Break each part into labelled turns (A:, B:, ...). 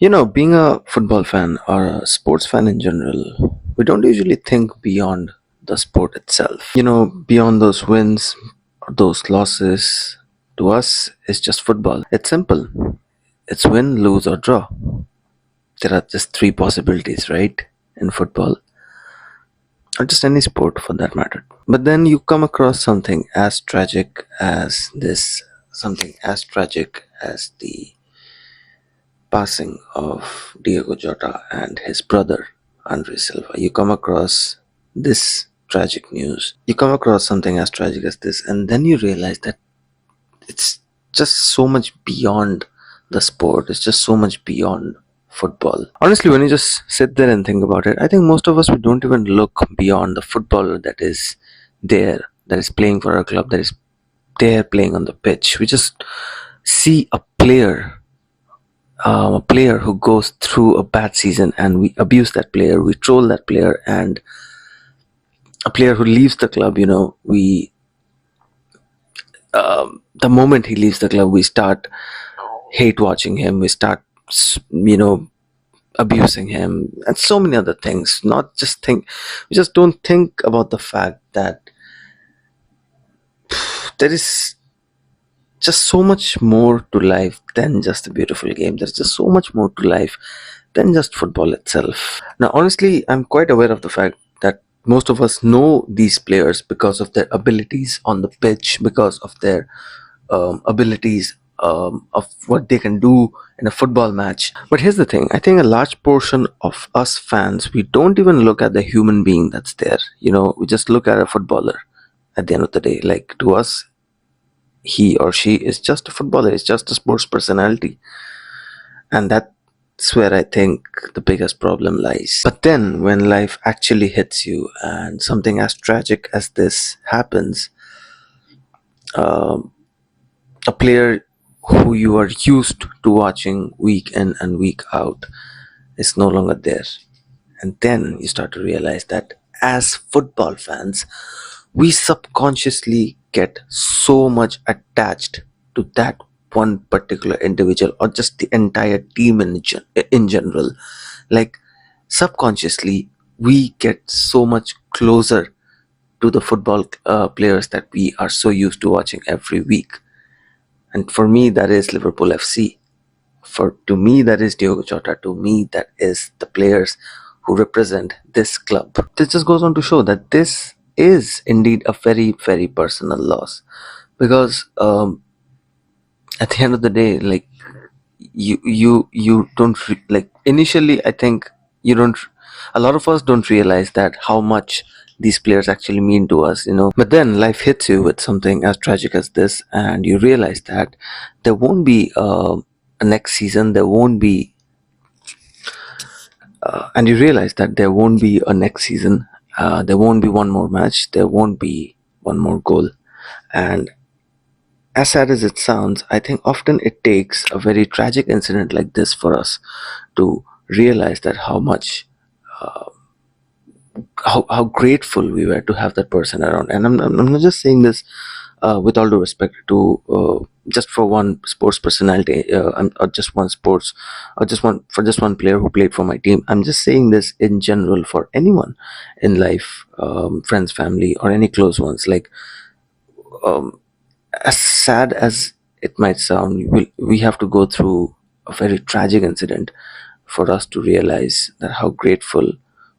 A: Being a football fan or a sports fan in general, we don't usually think beyond the sport itself. Beyond those wins or those losses, to us, it's just football. It's simple. It's win, lose, or draw. There are just three possibilities, right? In football, or just any sport for that matter. But then you come across something as tragic as this, something as tragic as the passing of Diogo Jota and his brother André Silva. You come across this tragic news. You come across something as tragic as this, and then you realize that it's just so much beyond the sport. It's just so much beyond football. Honestly, when you just sit there and think about it, I think most of us we don't even look beyond the footballer that is there, that is playing for our club, that is there playing on the pitch. We just see a player who goes through a bad season and we abuse that player, we troll that player, and a player who leaves the club, the moment he leaves the club, we start hate watching him, we start, abusing him, and so many other things. We just don't think about the fact that there is just so much more to life than just a beautiful game. There's just so much more to life than just football itself. Now, honestly, I'm quite aware of the fact that most of us know these players because of their abilities on the pitch, because of their abilities of what they can do in a football match. But here's the thing, I think a large portion of us fans, we don't even look at the human being that's there. We just look at a footballer at the end of the day. Like, to us, he or she is just a footballer, is just a sports personality. And that's where I think the biggest problem lies. But then when life actually hits you and something as tragic as this happens, a player who you are used to watching week in and week out is no longer there. And then you start to realize that as football fans, we subconsciously get so much attached to that one particular individual or just the entire team in general. Like, subconsciously, we get so much closer to the football players that we are so used to watching every week. And for me, that is Liverpool FC. To me, that is Diogo Jota. To me, that is the players who represent this club. This just goes on to show that this is indeed a very, very personal loss, because at the end of the day, like, you don't like, initially, I think you don't. A lot of us don't realize that how much these players actually mean to us. But then life hits you with something as tragic as this, and you realize that there won't be a next season. There won't be, and you realize that there won't be a next season. There won't be one more match. There won't be one more goal. And as sad as it sounds, I think often it takes a very tragic incident like this for us to realize that how much, how grateful we were to have that person around. And I'm not just saying this with all due respect to just for one sports personality, or just one sports, or just one player who played for my team. I'm just saying this in general for anyone in life, friends, family, or any close ones. Like, um, as sad as it might sound, we have to go through a very tragic incident for us to realize that how grateful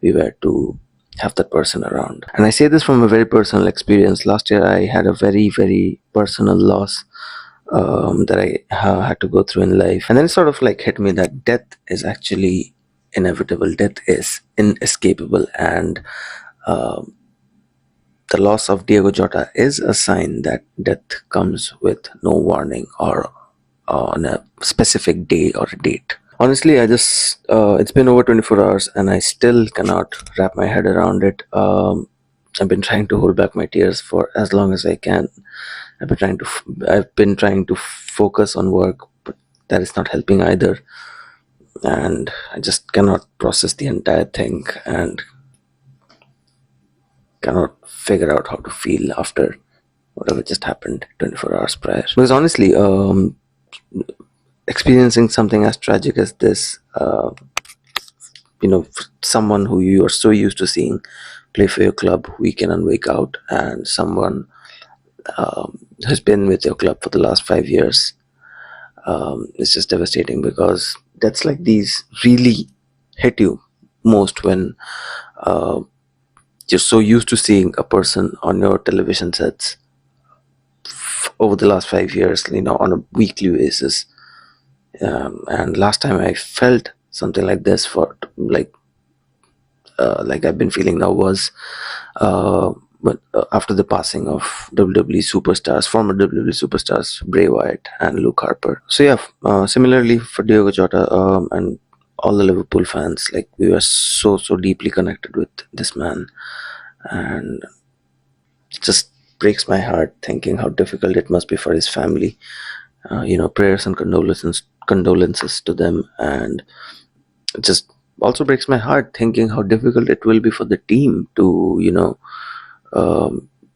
A: we were to have that person around. And I say this from a very personal experience. Last year, I had a very, very personal loss that I had to go through in life. And then it sort of like hit me that death is actually inevitable, death is inescapable. And um the loss of Diego Jota is a sign that death comes with no warning or on a specific day or a date. Honestly, it's been over 24 hours and I still cannot wrap my head around it. I've been trying to hold back my tears for as long as I can. I've been trying to focus on work, but that is not helping either. And I just cannot process the entire thing and cannot figure out how to feel after whatever just happened 24 hours prior. Because honestly, experiencing something as tragic as this, someone who you are so used to seeing play for your club week in and week out, and someone has been with your club for the last 5 years. It's just devastating, because that's like these really hit you most when uh, you're so used to seeing a person on your television sets over the last 5 years, on a weekly basis. And last time I felt something like this, for like I've been feeling now, was but after the passing of former WWE superstars Bray Wyatt and Luke Harper. So yeah, similarly for Diogo Jota, and all the Liverpool fans, like, we were so deeply connected with this man, and it just breaks my heart thinking how difficult it must be for his family. Prayers and condolences to them, and it just also breaks my heart thinking how difficult it will be for the team to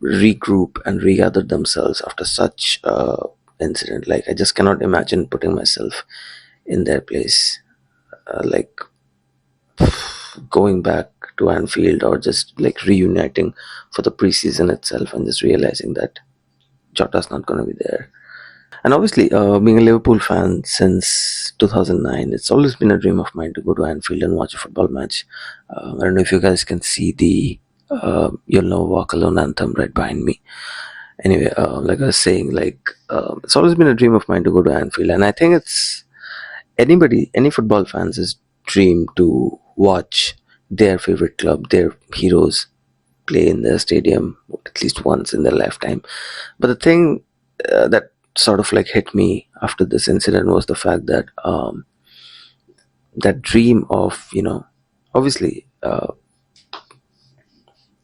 A: regroup and regather themselves after such incident. Like, I just cannot imagine putting myself in their place, like going back to Anfield, or just like reuniting for the preseason itself, and just realizing that Jota's not going to be there. And obviously, being a Liverpool fan since 2009, it's always been a dream of mine to go to Anfield and watch a football match. I don't know if you guys can see the You'll Never Walk Alone anthem right behind me. Anyway, like I was saying, like, it's always been a dream of mine to go to Anfield, and I think it's any football fans' dream to watch their favorite club, their heroes, play in their stadium at least once in their lifetime. But the thing that sort of like hit me after this incident was the fact that that dream of, obviously,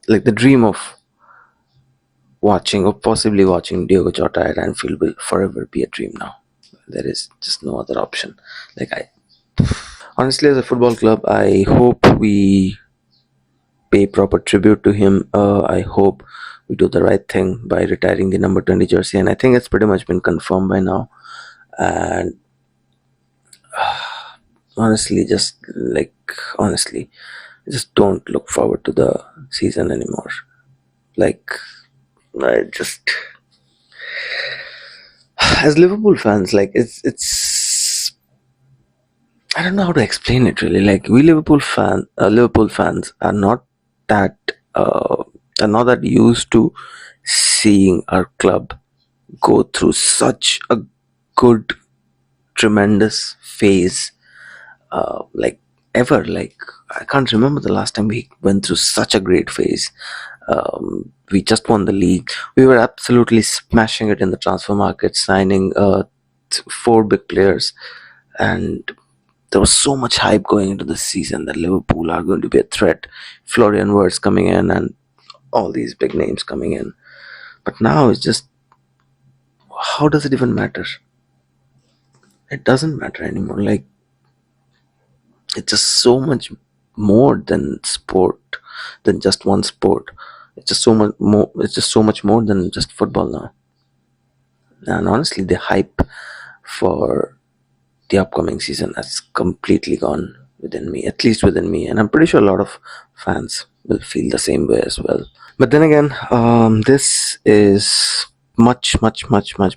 A: like the dream of watching, or possibly watching Diogo Jota at Anfield, will forever be a dream now. There is just no other option. Like, I honestly, as a football club, I hope we pay proper tribute to him. I hope we do the right thing by retiring the number 20 jersey, and I think it's pretty much been confirmed by now. And honestly, honestly, just don't look forward to the season anymore. Like, I just, as Liverpool fans, like, it's I don't know how to explain it really. Like, we Liverpool fans are not that used to seeing our club go through such a good, tremendous phase, like, ever. Like, I can't remember the last time we went through such a great phase. We just won the league. We were absolutely smashing it in the transfer market, signing four big players, and there was so much hype going into the season that Liverpool are going to be a threat. Florian Wirtz coming in, and all these big names coming in. But now it's just, how does it even matter? It doesn't matter anymore. Like, it's just so much more than sport, than just one sport. It's just so much more. It's just so much more than just football now. And honestly, the hype for the upcoming season has completely gone within me, at least within me, and I'm pretty sure a lot of fans will feel the same way as well. But then again, this is much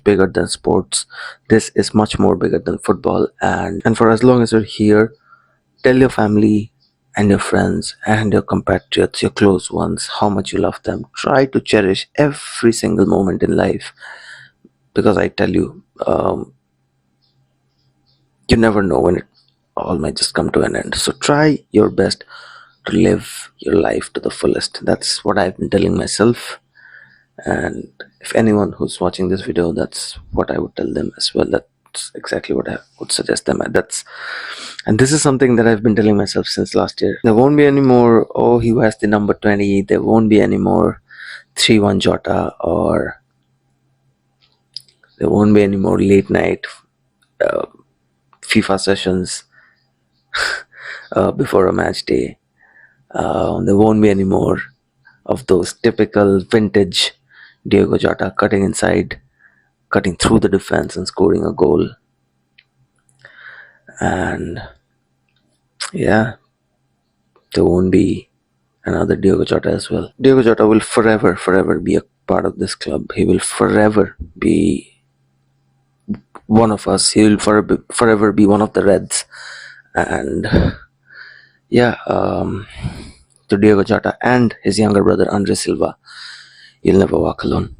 A: bigger than sports. This is much more bigger than football, and for as long as you're here, tell your family and your friends and your compatriots, your close ones, how much you love them. Try to cherish every single moment in life, because I tell you, you never know when it all might just come to an end. So try your best to live your life to the fullest. That's what I've been telling myself. And if anyone who's watching this video, that's what I would tell them as well. That's exactly what I would suggest them. And this is something that I've been telling myself since last year. There won't be any more, oh, he has the number 20. There won't be any more 3-1 Jota, or there won't be any more late night FIFA sessions before a match day. There won't be any more of those typical vintage Diogo Jota cutting inside, cutting through the defense and scoring a goal. And yeah, there won't be another Diogo Jota as well. Diogo Jota will forever, forever be a part of this club. He will forever be one of us. He will forever be one of the Reds. And yeah, to Diogo Jota and his younger brother André Silva, you'll never walk alone.